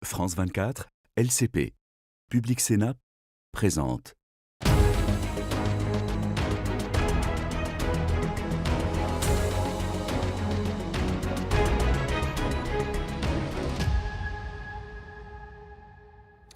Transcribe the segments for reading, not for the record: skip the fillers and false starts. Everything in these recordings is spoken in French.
France 24, LCP. Public Sénat présente.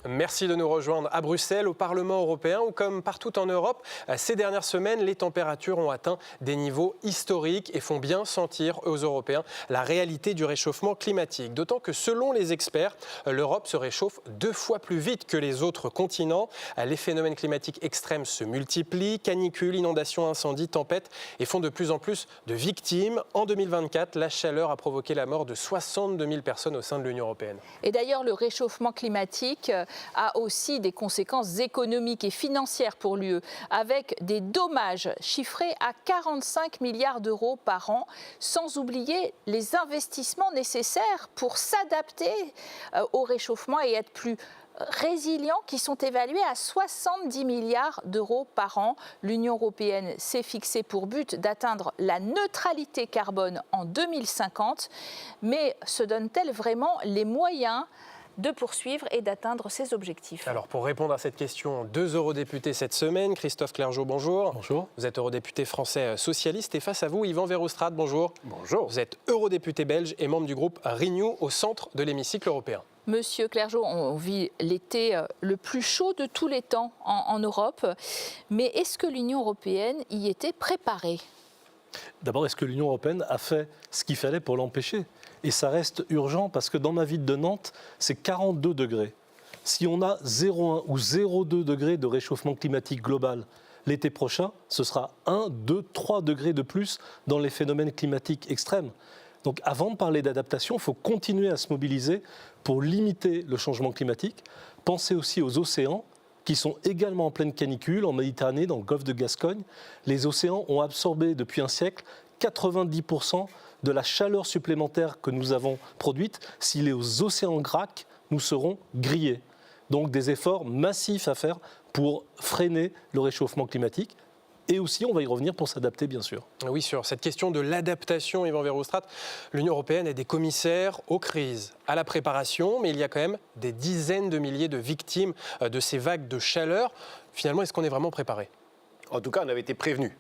Merci de nous rejoindre à Bruxelles, au Parlement européen, où comme partout en Europe, ces dernières semaines, les températures ont atteint des niveaux historiques et font bien sentir aux Européens la réalité du réchauffement climatique. D'autant que selon les experts, l'Europe se réchauffe 2 fois plus vite que les autres continents. Les phénomènes climatiques extrêmes se multiplient, canicules, inondations, incendies, tempêtes et font de plus en plus de victimes. En 2024, la chaleur a provoqué la mort de 62 000 personnes au sein de l'Union européenne. Et d'ailleurs, le réchauffement climatique a aussi des conséquences économiques et financières pour l'UE, avec des dommages chiffrés à 45 milliards d'euros par an, sans oublier les investissements nécessaires pour s'adapter au réchauffement et être plus résilients, qui sont évalués à 70 milliards d'euros par an. L'Union européenne s'est fixée pour but d'atteindre la neutralité carbone en 2050, mais se donne-t-elle vraiment les moyens de poursuivre et d'atteindre ses objectifs? Alors pour répondre à cette question, 2 eurodéputés cette semaine. Christophe Clergeau, bonjour. Bonjour. Vous êtes eurodéputé français socialiste et face à vous, Yvan Verhofstadt, bonjour. Bonjour. Vous êtes eurodéputé belge et membre du groupe Renew au centre de l'hémicycle européen. Monsieur Clergeau, on vit l'été le plus chaud de tous les temps en Europe, mais est-ce que l'Union européenne y était préparée? D'abord, est-ce que l'Union européenne a fait ce qu'il fallait pour l'empêcher? Et ça reste urgent parce que dans ma ville de Nantes, c'est 42 degrés. Si on a 0,1 ou 0,2 degrés de réchauffement climatique global, l'été prochain, ce sera 1, 2, 3 degrés de plus dans les phénomènes climatiques extrêmes. Donc avant de parler d'adaptation, il faut continuer à se mobiliser pour limiter le changement climatique. Pensez aussi aux océans qui sont également en pleine canicule, en Méditerranée, dans le golfe de Gascogne. Les océans ont absorbé depuis un siècle 90% de la chaleur supplémentaire que nous avons produite. Si les océans craquent, nous serons grillés. Donc des efforts massifs à faire pour freiner le réchauffement climatique. Et aussi, on va y revenir pour s'adapter, bien sûr. Oui, sur cette question de l'adaptation, Yvan Verhofstadt, l'Union européenne a des commissaires aux crises, à la préparation, mais il y a quand même des dizaines de milliers de victimes de ces vagues de chaleur. Finalement, est-ce qu'on est vraiment préparé? En tout cas, on avait été prévenus.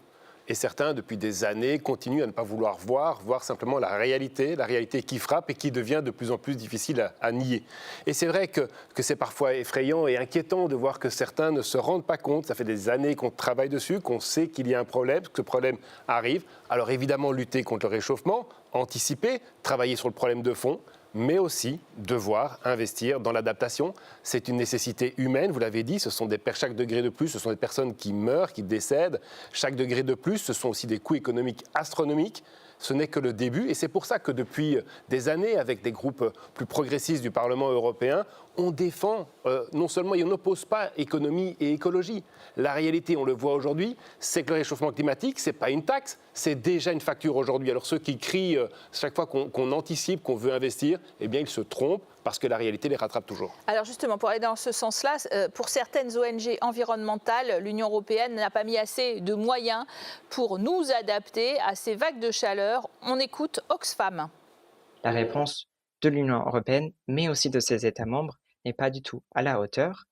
Et certains, depuis des années, continuent à ne pas vouloir voir simplement la réalité qui frappe et qui devient de plus en plus difficile à nier. Et c'est vrai que c'est parfois effrayant et inquiétant de voir que certains ne se rendent pas compte. Ça fait des années qu'on travaille dessus, qu'on sait qu'il y a un problème, que ce problème arrive. Alors évidemment, lutter contre le réchauffement, anticiper, travailler sur le problème de fond, mais aussi devoir investir dans l'adaptation. C'est une nécessité humaine, vous l'avez dit, chaque degré de plus, ce sont des personnes qui meurent, qui décèdent. Chaque degré de plus, ce sont aussi des coûts économiques astronomiques. Ce n'est que le début et c'est pour ça que depuis des années, avec des groupes plus progressistes du Parlement européen, on défend, non seulement on n'oppose pas économie et écologie. La réalité, on le voit aujourd'hui, c'est que le réchauffement climatique, ce n'est pas une taxe, c'est déjà une facture aujourd'hui. Alors ceux qui crient chaque fois qu'on anticipe, qu'on veut investir, eh bien ils se trompent parce que la réalité les rattrape toujours. Alors justement, pour aller dans ce sens-là, pour certaines ONG environnementales, l'Union européenne n'a pas mis assez de moyens pour nous adapter à ces vagues de chaleur. On écoute Oxfam. La réponse de l'Union européenne, mais aussi de ses États membres, n'est pas du tout à la hauteur.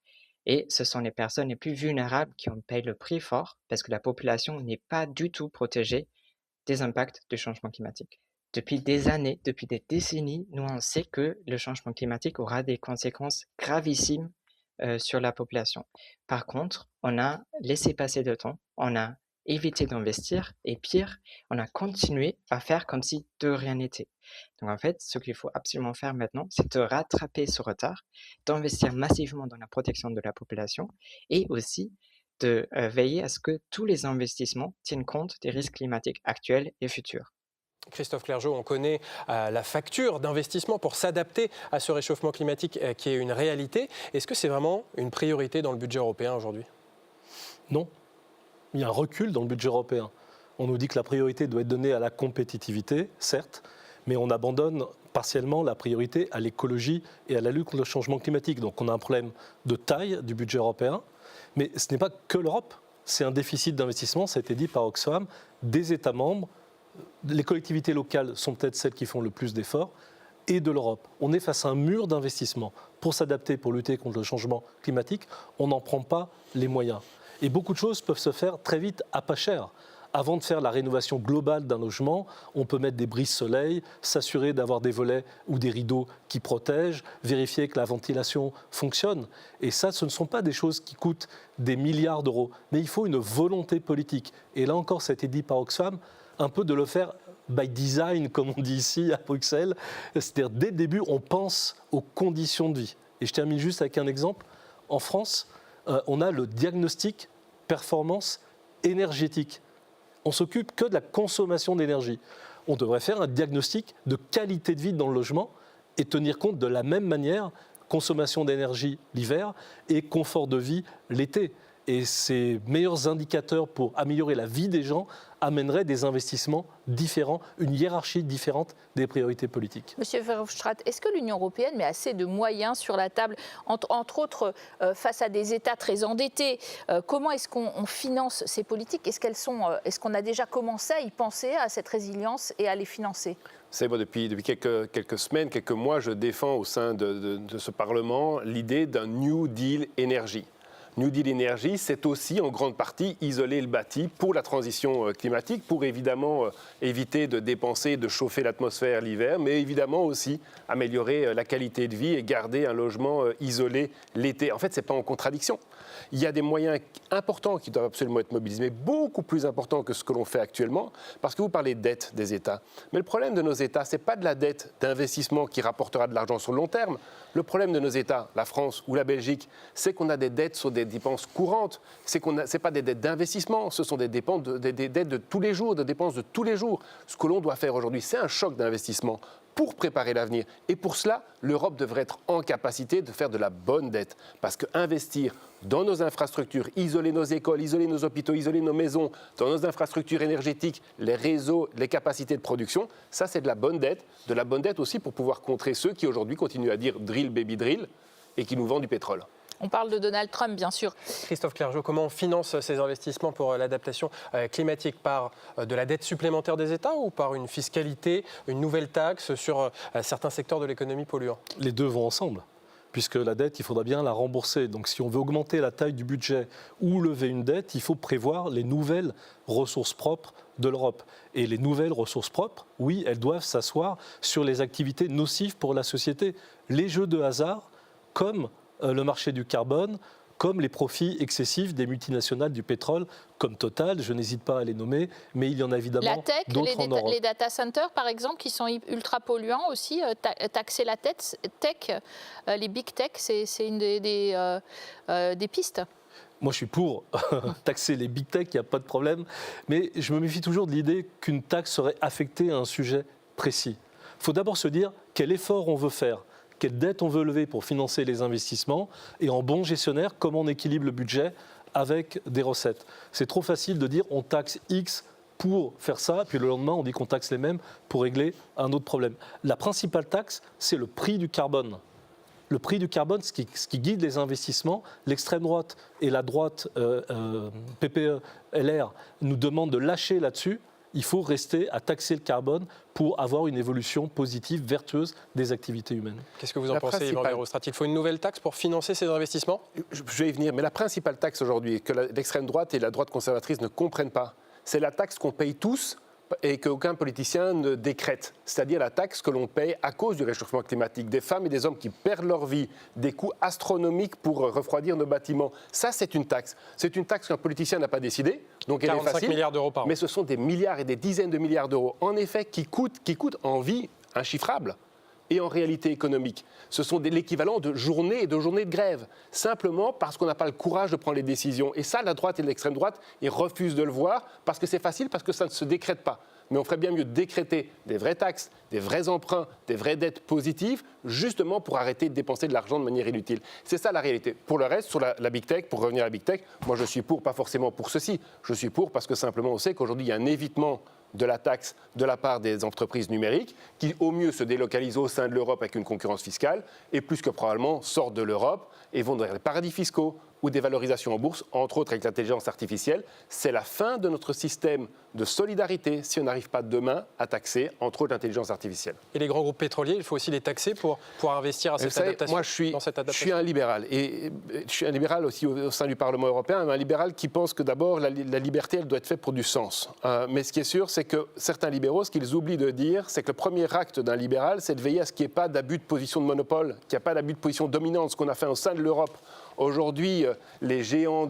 Et ce sont les personnes les plus vulnérables qui en payent le prix fort parce que la population n'est pas du tout protégée des impacts du changement climatique. Depuis des années, depuis des décennies, nous on sait que le changement climatique aura des conséquences gravissimes sur la population. Par contre, on a laissé passer le temps, on a évité d'investir et pire, on a continué à faire comme si de rien n'était. Donc en fait, ce qu'il faut absolument faire maintenant, c'est de rattraper ce retard, d'investir massivement dans la protection de la population et aussi de veiller à ce que tous les investissements tiennent compte des risques climatiques actuels et futurs. Christophe Clergeau, on connaît la facture d'investissement pour s'adapter à ce réchauffement climatique qui est une réalité. Est-ce que c'est vraiment une priorité dans le budget européen aujourd'hui? Non. Il y a un recul dans le budget européen. On nous dit que la priorité doit être donnée à la compétitivité, certes, mais on abandonne partiellement la priorité à l'écologie et à la lutte contre le changement climatique. Donc on a un problème de taille du budget européen, mais ce n'est pas que l'Europe. C'est un déficit d'investissement, ça a été dit par Oxfam, des États membres. Les collectivités locales sont peut-être celles qui font le plus d'efforts et de l'Europe. On est face à un mur d'investissement. Pour s'adapter, pour lutter contre le changement climatique, on n'en prend pas les moyens. Et beaucoup de choses peuvent se faire très vite à pas cher. Avant de faire la rénovation globale d'un logement, on peut mettre des brises soleil, s'assurer d'avoir des volets ou des rideaux qui protègent, vérifier que la ventilation fonctionne. Et ça, ce ne sont pas des choses qui coûtent des milliards d'euros. Mais il faut une volonté politique. Et là encore, ça a été dit par Oxfam, un peu de le faire by design, comme on dit ici à Bruxelles. C'est-à-dire, dès le début, on pense aux conditions de vie. Et je termine juste avec un exemple. En France, on a le diagnostic performance énergétique. On s'occupe que de la consommation d'énergie. On devrait faire un diagnostic de qualité de vie dans le logement et tenir compte de la même manière consommation d'énergie l'hiver et confort de vie l'été. Et ces meilleurs indicateurs pour améliorer la vie des gens amèneraient des investissements différents, une hiérarchie différente des priorités politiques. Monsieur Verhofstadt, est-ce que l'Union européenne met assez de moyens sur la table, entre autres face à des États très endettés? Comment est-ce qu'on finance ces politiques? Est-ce qu'on a déjà commencé à y penser, à cette résilience et à les financer? Vous savez, moi, depuis quelques semaines, quelques mois, je défends au sein de ce Parlement l'idée d'un New Deal énergie. New Deal énergie, c'est aussi en grande partie isoler le bâti pour la transition climatique, pour évidemment éviter de dépenser, de chauffer l'atmosphère l'hiver, mais évidemment aussi améliorer la qualité de vie et garder un logement isolé l'été. En fait, ce n'est pas en contradiction. Il y a des moyens importants qui doivent absolument être mobilisés, mais beaucoup plus importants que ce que l'on fait actuellement, parce que vous parlez de dette des États. Mais le problème de nos États, ce n'est pas de la dette d'investissement qui rapportera de l'argent sur le long terme. Le problème de nos États, la France ou la Belgique, c'est qu'on a des dettes sur des dépenses courantes. Ce n'est pas des dettes d'investissement, ce sont des dettes de tous les jours, des dépenses de tous les jours. Ce que l'on doit faire aujourd'hui, c'est un choc d'investissement pour préparer l'avenir. Et pour cela, l'Europe devrait être en capacité de faire de la bonne dette. Parce qu'investir dans nos infrastructures, isoler nos écoles, isoler nos hôpitaux, isoler nos maisons, dans nos infrastructures énergétiques, les réseaux, les capacités de production, ça c'est de la bonne dette aussi pour pouvoir contrer ceux qui aujourd'hui continuent à dire drill baby drill et qui nous vendent du pétrole. On parle de Donald Trump, bien sûr. Christophe Clergeau, comment on finance ces investissements pour l'adaptation climatique? Par de la dette supplémentaire des États ou par une fiscalité, une nouvelle taxe sur certains secteurs de l'économie polluants? Les deux vont ensemble, puisque la dette, il faudra bien la rembourser. Donc si on veut augmenter la taille du budget ou lever une dette, il faut prévoir les nouvelles ressources propres de l'Europe. Et les nouvelles ressources propres, oui, elles doivent s'asseoir sur les activités nocives pour la société. Les jeux de hasard, comme le marché du carbone, comme les profits excessifs des multinationales du pétrole, comme Total, je n'hésite pas à les nommer, mais il y en a évidemment d'autres en Europe. Les data centers, par exemple, qui sont ultra polluants aussi, taxer la tech, les big tech, c'est une des pistes. Moi, je suis pour taxer les big tech, il n'y a pas de problème, mais je me méfie toujours de l'idée qu'une taxe serait affectée à un sujet précis. Il faut d'abord se dire quel effort on veut faire, quelle dette on veut lever pour financer les investissements, et en bon gestionnaire, comment on équilibre le budget avec des recettes. C'est trop facile de dire on taxe X pour faire ça, puis le lendemain on dit qu'on taxe les mêmes pour régler un autre problème. La principale taxe, c'est le prix du carbone. Le prix du carbone, ce qui guide les investissements, l'extrême droite et la droite PPE, LR nous demandent de lâcher là-dessus. Il faut rester à taxer le carbone pour avoir une évolution positive, vertueuse des activités humaines. Qu'est-ce que vous en pensez, Yvan Verhofstadt? Il faut une nouvelle taxe pour financer ces investissements? Je vais y venir, mais la principale taxe aujourd'hui, que l'extrême droite et la droite conservatrice ne comprennent pas, c'est la taxe qu'on paye tous et qu'aucun politicien ne décrète, c'est-à-dire la taxe que l'on paye à cause du réchauffement climatique, des femmes et des hommes qui perdent leur vie, des coûts astronomiques pour refroidir nos bâtiments. Ça, c'est une taxe. C'est une taxe qu'un politicien n'a pas décidée, donc elle est facile, milliards d'euros par an. Mais ce sont des milliards et des dizaines de milliards d'euros, en effet, qui coûtent en vie inchiffrables. Et en réalité économique. Ce sont l'équivalent de journées et de journées de grève, simplement parce qu'on n'a pas le courage de prendre les décisions. Et ça, la droite et l'extrême droite, ils refusent de le voir, parce que c'est facile, parce que ça ne se décrète pas. Mais on ferait bien mieux de décréter des vraies taxes, des vrais emprunts, des vraies dettes positives, justement pour arrêter de dépenser de l'argent de manière inutile. C'est ça la réalité. Pour le reste, sur la Big Tech, pour revenir à la Big Tech, moi je suis pour, pas forcément pour ceci. Je suis pour parce que simplement on sait qu'aujourd'hui il y a un évitement de la taxe de la part des entreprises numériques qui au mieux se délocalisent au sein de l'Europe avec une concurrence fiscale et plus que probablement sortent de l'Europe et vont dans les paradis fiscaux ou des valorisations en bourse, entre autres avec l'intelligence artificielle. C'est la fin de notre système de solidarité si on n'arrive pas demain à taxer, entre autres, l'intelligence artificielle. Et les grands groupes pétroliers, il faut aussi les taxer pour pouvoir investir dans cette adaptation. Moi, je suis un libéral. Et je suis un libéral aussi au sein du Parlement européen, un libéral qui pense que d'abord, la liberté, elle doit être faite pour du sens. Mais ce qui est sûr, c'est que certains libéraux, ce qu'ils oublient de dire, c'est que le premier acte d'un libéral, c'est de veiller à ce qu'il n'y ait pas d'abus de position de monopole, qu'il n'y ait pas d'abus de position dominante, ce qu'on a fait au sein de l'Europe. Aujourd'hui, les géants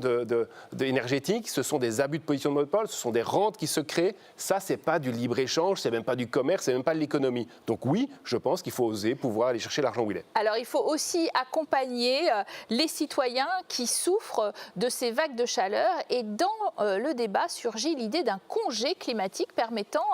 énergétiques, ce sont des abus de position de monopole, ce sont des rentes qui se créent. Ça, ce n'est pas du libre-échange, ce n'est même pas du commerce, ce n'est même pas de l'économie. Donc oui, je pense qu'il faut oser pouvoir aller chercher l'argent où il est. Alors, il faut aussi accompagner les citoyens qui souffrent de ces vagues de chaleur. Et dans le débat surgit l'idée d'un congé climatique permettant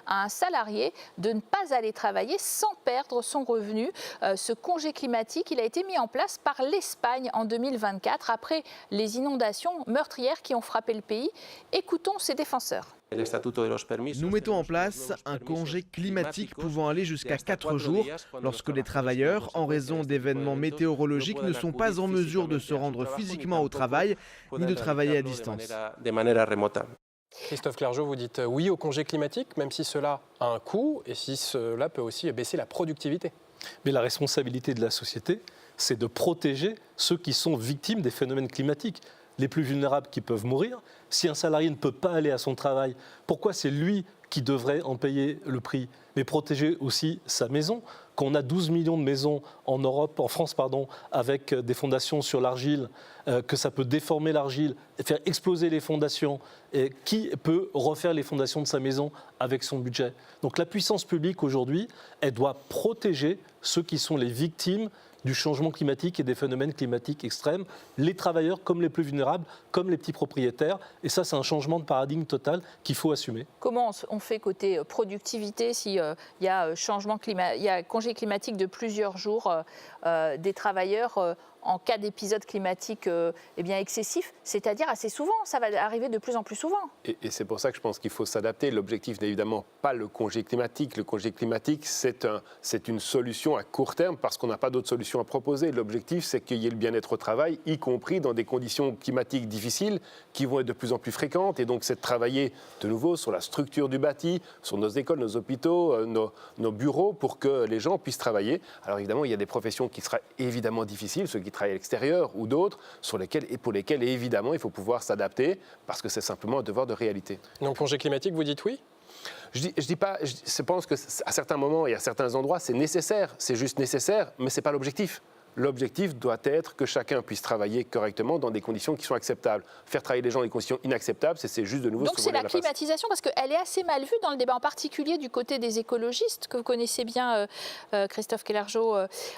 à un salarié de ne pas aller travailler sans perdre son revenu. Ce congé climatique, il a été mis en place par l'Espagne en 2024, après les inondations meurtrières qui ont frappé le pays. Écoutons ses défenseurs. Nous mettons en place un congé climatique pouvant aller jusqu'à 4 jours lorsque les travailleurs, en raison d'événements météorologiques, ne sont pas en mesure de se rendre physiquement au travail ni de travailler à distance. Christophe Clergeau, vous dites oui au congé climatique, même si cela a un coût et si cela peut aussi baisser la productivité. Mais la responsabilité de la société, c'est de protéger ceux qui sont victimes des phénomènes climatiques, les plus vulnérables qui peuvent mourir. Si un salarié ne peut pas aller à son travail, pourquoi c'est lui qui devrait en payer le prix? Mais protéger aussi sa maison. Quand on a 12 millions de maisons en France, avec des fondations sur l'argile, que ça peut déformer l'argile, faire exploser les fondations, et qui peut refaire les fondations de sa maison avec son budget? Donc la puissance publique aujourd'hui, elle doit protéger ceux qui sont les victimes du changement climatique et des phénomènes climatiques extrêmes, les travailleurs comme les plus vulnérables, comme les petits propriétaires. Et ça, c'est un changement de paradigme total qu'il faut assumer. Comment on fait côté productivité s'il y a il y a congé climatique de plusieurs jours des travailleurs en cas d'épisode climatique excessif, c'est-à-dire assez souvent, ça va arriver de plus en plus souvent. Et c'est pour ça que je pense qu'il faut s'adapter. L'objectif n'est évidemment pas le congé climatique. Le congé climatique, c'est une solution à court terme parce qu'on n'a pas d'autre solution à proposer. L'objectif, c'est qu'il y ait le bien-être au travail, y compris dans des conditions climatiques difficiles qui vont être de plus en plus fréquentes. Et donc, c'est de travailler de nouveau sur la structure du bâti, sur nos écoles, nos hôpitaux, nos bureaux, pour que les gens puissent travailler. Alors évidemment, il y a des professions qui seraient évidemment difficiles, ceux qui travaillent à l'extérieur ou d'autres, pour lesquels évidemment il faut pouvoir s'adapter parce que c'est simplement un devoir de réalité. Donc congé climatique, vous dites oui ? Je pense qu'à certains moments et à certains endroits c'est nécessaire, c'est juste nécessaire, mais ce n'est pas l'objectif. L'objectif doit être que chacun puisse travailler correctement dans des conditions qui sont acceptables. Faire travailler les gens dans des conditions inacceptables, c'est juste de nouveau... Donc c'est la climatisation, parce qu'elle est assez mal vue dans le débat, en particulier du côté des écologistes, que vous connaissez bien, Christophe Clergeau.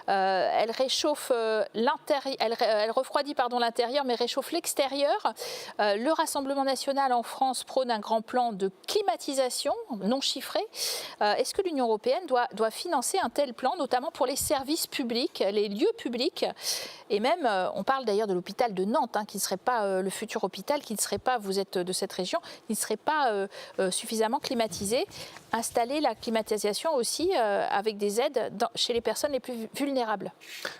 Elle réchauffe l'intérieur, elle refroidit l'intérieur, mais réchauffe l'extérieur. Le Rassemblement national en France prône un grand plan de climatisation non chiffré. Est-ce que l'Union européenne doit financer un tel plan, notamment pour les services publics, les lieux publics? Et même, on parle d'ailleurs de l'hôpital de Nantes, qui ne serait pas le futur hôpital, qui ne serait pas, vous êtes de cette région, qui ne serait pas suffisamment climatisé. Installer la climatisation aussi avec des aides chez les personnes les plus vulnérables.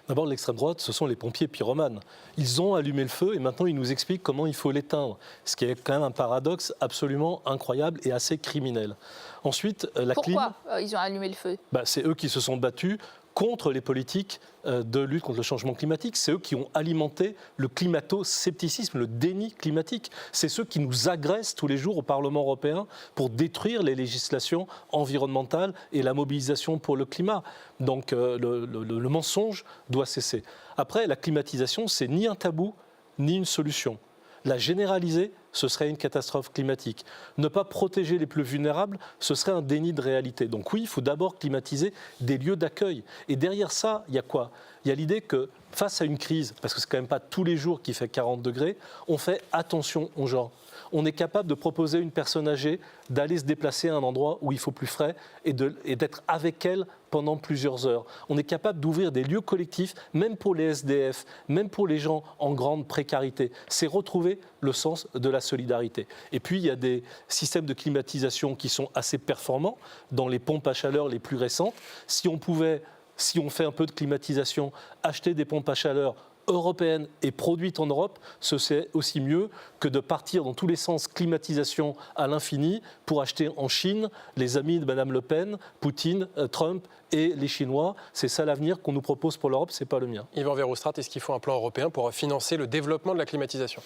D'abord, l'extrême droite, ce sont les pompiers pyromanes. Ils ont allumé le feu et maintenant ils nous expliquent comment il faut l'éteindre. Ce qui est quand même un paradoxe absolument incroyable et assez criminel. Ensuite, la clim... Pourquoi ils ont allumé le feu? C'est eux qui se sont battus contre les politiques de lutte contre le changement climatique. C'est eux qui ont alimenté le climato-scepticisme, le déni climatique. C'est ceux qui nous agressent tous les jours au Parlement européen pour détruire les législations environnementales et la mobilisation pour le climat. Donc le mensonge doit cesser. Après, la climatisation, c'est ni un tabou, ni une solution. La généraliser, ce serait une catastrophe climatique. Ne pas protéger les plus vulnérables, ce serait un déni de réalité. Donc oui, il faut d'abord climatiser des lieux d'accueil. Et derrière ça, il y a quoi? Il y a l'idée que face à une crise, parce que c'est quand même pas tous les jours qu'il fait 40 degrés, on fait attention aux gens. On est capable de proposer à une personne âgée d'aller se déplacer à un endroit où il faut plus frais et d'être avec elle pendant plusieurs heures. On est capable d'ouvrir des lieux collectifs, même pour les SDF, même pour les gens en grande précarité. C'est retrouver le sens de la solidarité. Et puis, il y a des systèmes de climatisation qui sont assez performants dans les pompes à chaleur les plus récentes. Si on fait un peu de climatisation, acheter des pompes à chaleur européenne et produite en Europe, c'est aussi mieux que de partir dans tous les sens climatisation à l'infini pour acheter en Chine les amis de Mme Le Pen, Poutine, Trump et les Chinois. C'est ça l'avenir qu'on nous propose pour l'Europe, c'est pas le mien. Yvan Verhofstadt, est-ce qu'il faut un plan européen pour financer le développement de la climatisation ?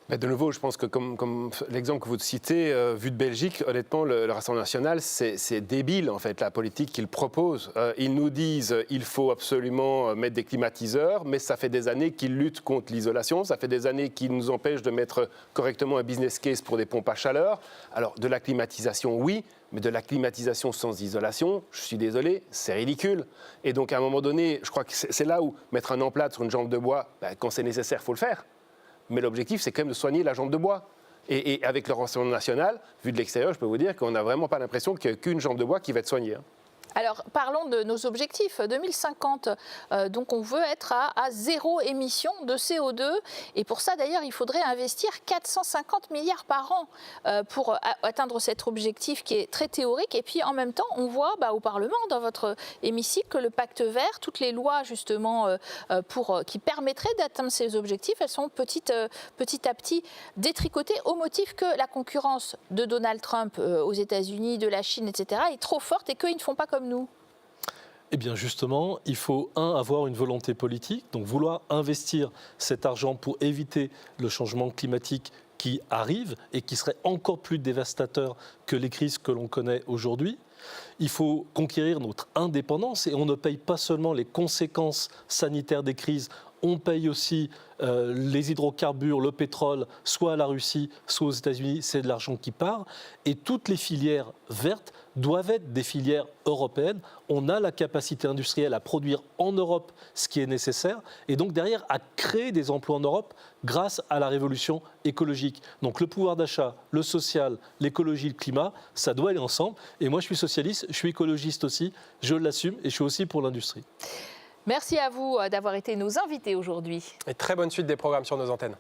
De nouveau, je pense que comme l'exemple que vous citez, vu de Belgique, honnêtement, le Rassemblement national, c'est débile, en fait, la politique qu'ils proposent. Ils nous disent qu'il faut absolument mettre des climatiseurs, mais ça fait des années qu'ils luttent contre l'isolation, ça fait des années qu'ils nous empêchent de mettre correctement un business case pour des pompes à chaleur. Alors, de la climatisation, oui, mais de la climatisation sans isolation, je suis désolé, c'est ridicule. Et donc, à un moment donné, je crois que c'est là où mettre un emplâtre sur une jambe de bois, quand c'est nécessaire, il faut le faire. Mais l'objectif, c'est quand même de soigner la jambe de bois. Et avec le Rassemblement national, vu de l'extérieur, je peux vous dire qu'on n'a vraiment pas l'impression qu'il n'y a qu'une jambe de bois qui va être soignée. Alors, parlons de nos objectifs. 2050, donc on veut être à zéro émission de CO2. Et pour ça, d'ailleurs, il faudrait investir 450 milliards par an pour atteindre cet objectif qui est très théorique. Et puis, en même temps, on voit au Parlement, dans votre hémicycle, que le pacte vert, toutes les lois, justement, qui permettraient d'atteindre ces objectifs, elles sont petit à petit détricotées au motif que la concurrence de Donald Trump aux États-Unis, de la Chine, etc., est trop forte et qu'ils ne font pas comme nous. Eh bien justement, il faut avoir une volonté politique, donc vouloir investir cet argent pour éviter le changement climatique qui arrive et qui serait encore plus dévastateur que les crises que l'on connaît aujourd'hui. Il faut conquérir notre indépendance et on ne paye pas seulement les conséquences sanitaires des crises, on paye aussi les hydrocarbures, le pétrole, soit à la Russie, soit aux États-Unis, c'est de l'argent qui part. Et toutes les filières vertes doivent être des filières européennes. On a la capacité industrielle à produire en Europe ce qui est nécessaire et donc derrière à créer des emplois en Europe grâce à la révolution écologique. Donc le pouvoir d'achat, le social, l'écologie, le climat, ça doit aller ensemble. Et moi je suis socialiste, je suis écologiste aussi, je l'assume et je suis aussi pour l'industrie. Merci à vous d'avoir été nos invités aujourd'hui. Et très bonne suite des programmes sur nos antennes.